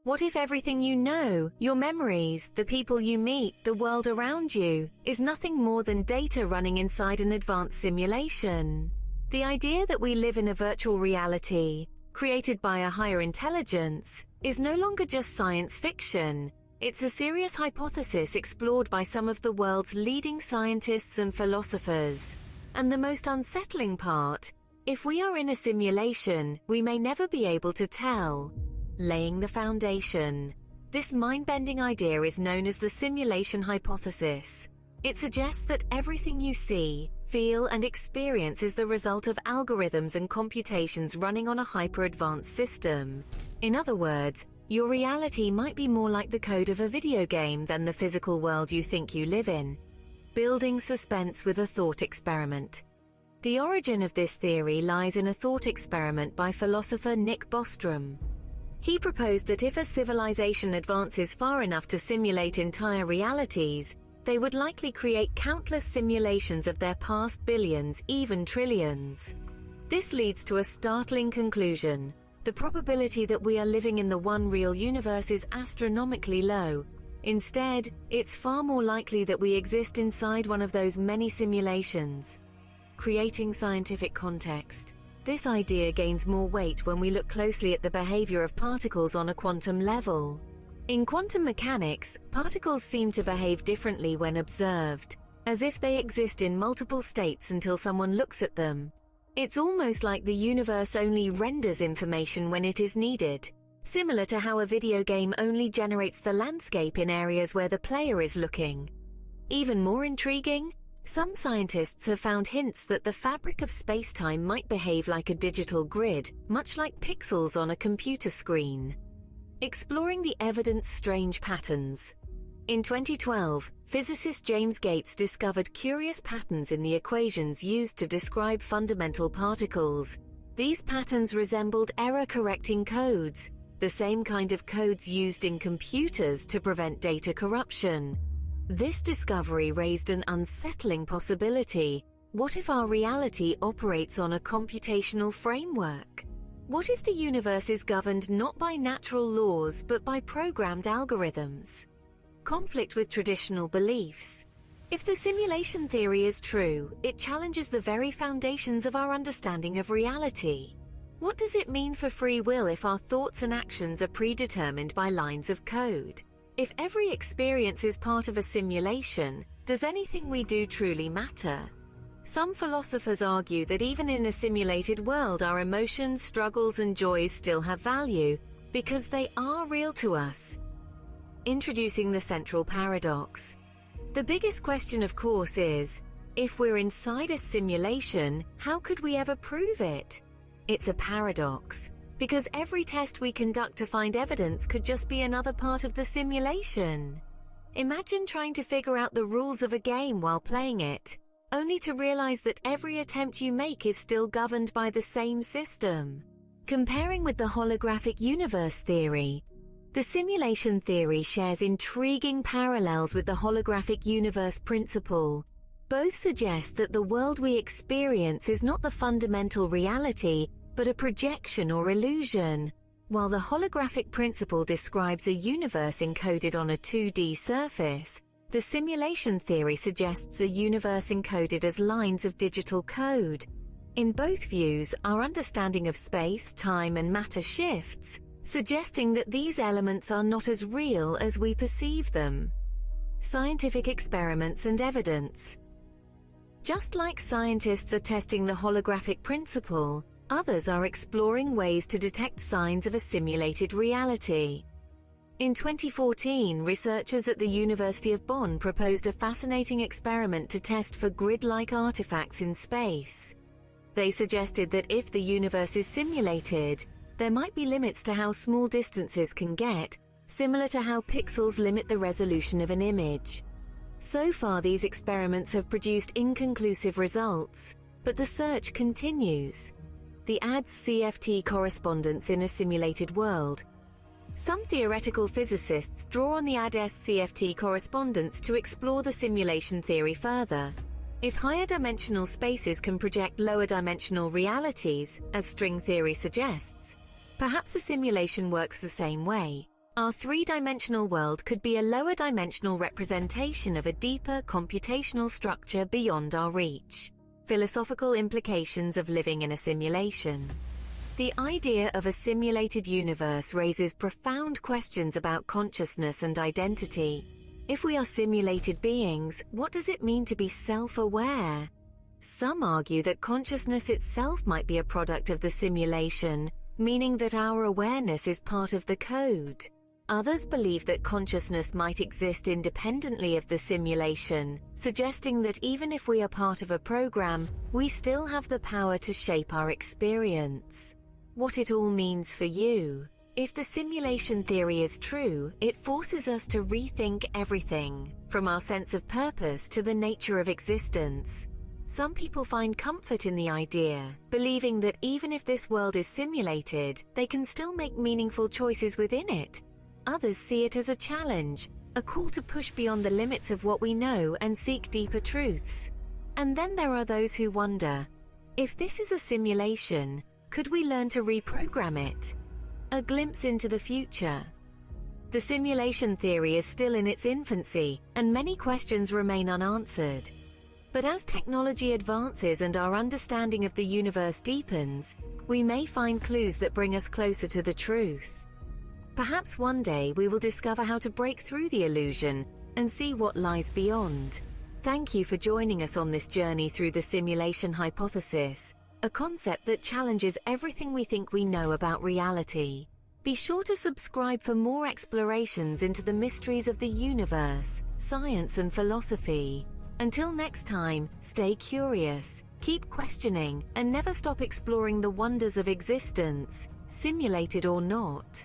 What if everything you know, your memories, the people you meet, the world around you, is nothing more than data running inside an advanced simulation? The idea that we live in a virtual reality, created by a higher intelligence, is no longer just science fiction. It's a serious hypothesis explored by some of the world's leading scientists and philosophers. And the most unsettling part, if we are in a simulation, we may never be able to tell. Laying the foundation. This mind-bending idea is known as the simulation hypothesis. It suggests that everything you see, feel, and experience is the result of algorithms and computations running on a hyper-advanced system. In other words, your reality might be more like the code of a video game than the physical world you think you live in. Building suspense with a thought experiment. The origin of this theory lies in a thought experiment by philosopher Nick Bostrom. He proposed that if a civilization advances far enough to simulate entire realities, they would likely create countless simulations of their past billions, even trillions. This leads to a startling conclusion. The probability that we are living in the one real universe is astronomically low. Instead, it's far more likely that we exist inside one of those many simulations. Creating scientific context. This idea gains more weight when we look closely at the behavior of particles on a quantum level. In quantum mechanics, particles seem to behave differently when observed, as if they exist in multiple states until someone looks at them. It's almost like the universe only renders information when it is needed, similar to how a video game only generates the landscape in areas where the player is looking. Even more intriguing, some scientists have found hints that the fabric of space-time might behave like a digital grid, much like pixels on a computer screen. Exploring the evident's strange patterns. In 2012, physicist James Gates discovered curious patterns in the equations used to describe fundamental particles. These patterns resembled error-correcting codes, the same kind of codes used in computers to prevent data corruption. This discovery raised an unsettling possibility. What if our reality operates on a computational framework? What if the universe is governed not by natural laws but by programmed algorithms? Conflict with traditional beliefs. If the simulation theory is true, it challenges the very foundations of our understanding of reality. What does it mean for free will if our thoughts and actions are predetermined by lines of code? If every experience is part of a simulation, does anything we do truly matter? Some philosophers argue that even in a simulated world, our emotions, struggles, and joys still have value, because they are real to us. Introducing the central paradox. The biggest question, of course, is, if we're inside a simulation, how could we ever prove it? It's a paradox, because every test we conduct to find evidence could just be another part of the simulation. Imagine trying to figure out the rules of a game while playing it, only to realize that every attempt you make is still governed by the same system. Comparing with the holographic universe theory, the simulation theory shares intriguing parallels with the holographic universe principle. Both suggest that the world we experience is not the fundamental reality, but a projection or illusion. While the holographic principle describes a universe encoded on a 2D surface, the simulation theory suggests a universe encoded as lines of digital code. In both views, our understanding of space, time, and matter shifts, suggesting that these elements are not as real as we perceive them. Scientific experiments and evidence. Just like scientists are testing the holographic principle, others are exploring ways to detect signs of a simulated reality. In 2014, researchers at the University of Bonn proposed a fascinating experiment to test for grid-like artifacts in space. They suggested that if the universe is simulated, there might be limits to how small distances can get, similar to how pixels limit the resolution of an image. So far, these experiments have produced inconclusive results, but the search continues. The ADS CFT correspondence in a simulated world. Some theoretical physicists draw on the ADS CFT correspondence to explore the simulation theory further. If higher dimensional spaces can project lower dimensional realities, as string theory suggests, perhaps the simulation works the same way. Our three-dimensional world could be a lower dimensional representation of a deeper computational structure beyond our reach. Philosophical implications of living in a simulation. The idea of a simulated universe raises profound questions about consciousness and identity. If we are simulated beings, what does it mean to be self-aware? Some argue that consciousness itself might be a product of the simulation, meaning that our awareness is part of the code. Others believe that consciousness might exist independently of the simulation, suggesting that even if we are part of a program, we still have the power to shape our experience. What it all means for you. If the simulation theory is true, it forces us to rethink everything, from our sense of purpose to the nature of existence. Some people find comfort in the idea, believing that even if this world is simulated, they can still make meaningful choices within it. Others see it as a challenge, a call to push beyond the limits of what we know and seek deeper truths. And then there are those who wonder, if this is a simulation, could we learn to reprogram it? A glimpse into the future. The simulation theory is still in its infancy, and many questions remain unanswered. But as technology advances and our understanding of the universe deepens, we may find clues that bring us closer to the truth. Perhaps one day we will discover how to break through the illusion and see what lies beyond. Thank you for joining us on this journey through the simulation hypothesis, a concept that challenges everything we think we know about reality. Be sure to subscribe for more explorations into the mysteries of the universe, science and philosophy. Until next time, stay curious, keep questioning, and never stop exploring the wonders of existence, simulated or not.